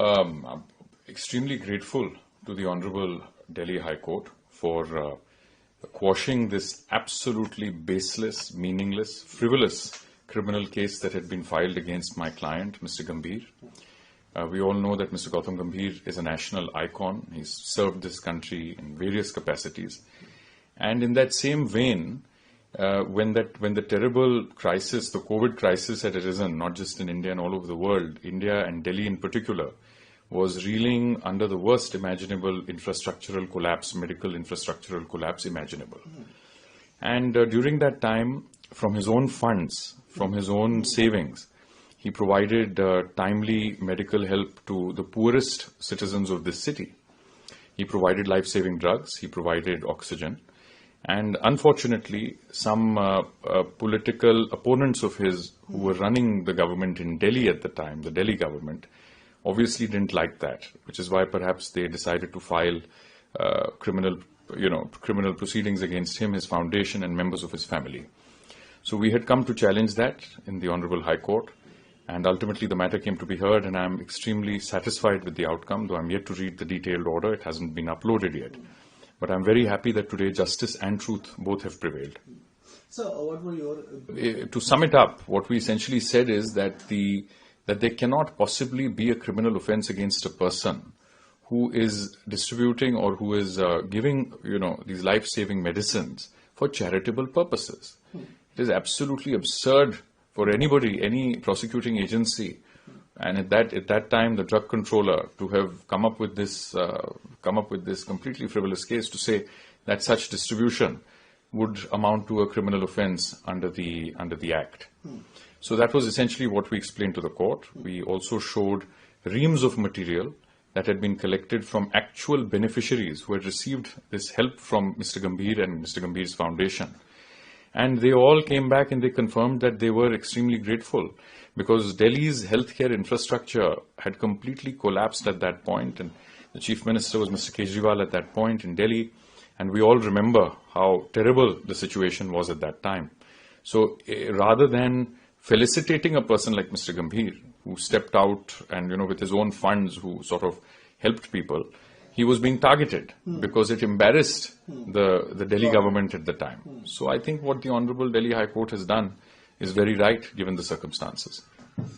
I'm extremely grateful to the Honorable Delhi High Court for quashing this absolutely baseless, meaningless, frivolous criminal case that had been filed against my client, Mr. Gambhir. We all know that Mr. Gautam Gambhir is a national icon. He's served this country in various capacities. And in that same vein, when the terrible crisis, the COVID crisis had arisen, not just in India and all over the world, India and Delhi in particular, was reeling under the worst imaginable infrastructural collapse, medical infrastructural collapse imaginable. And during that time, from his own funds, from his own savings, he provided timely medical help to the poorest citizens of this city. He provided life-saving drugs, he provided oxygen. And unfortunately, some political opponents of his who were running the government in Delhi at the time, the Delhi government, obviously didn't like that, which is why perhaps they decided to file criminal proceedings against him, his foundation, and members of his family. So we had come to challenge that in the Honorable High Court, and ultimately the matter came to be heard, and I'm extremely satisfied with the outcome, though I'm yet to read the detailed order. It hasn't been uploaded yet. But I'm very happy that today justice and truth both have prevailed. So what were your... To sum it up, what we essentially said is that there cannot possibly be a criminal offense against a person who is distributing or who is giving, these life-saving medicines for charitable purposes. It is absolutely absurd for anybody, any prosecuting agency, and at that time, the drug controller, to have come up with this completely frivolous case to say that such distribution would amount to a criminal offense under the Act. So that was essentially what we explained to the court. We also showed reams of material that had been collected from actual beneficiaries who had received this help from Mr. Gambhir and Mr. Gambhir's foundation. And they all came back and they confirmed that they were extremely grateful because Delhi's healthcare infrastructure had completely collapsed at that point, and the Chief Minister was Mr. Kejriwal at that point in Delhi, and we all remember how terrible the situation was at that time. So rather than felicitating a person like Mr. Gambhir, who stepped out and, with his own funds, who sort of helped people, he was being targeted because it embarrassed the Delhi government at the time. So I think what the Honorable Delhi High Court has done is very right given the circumstances.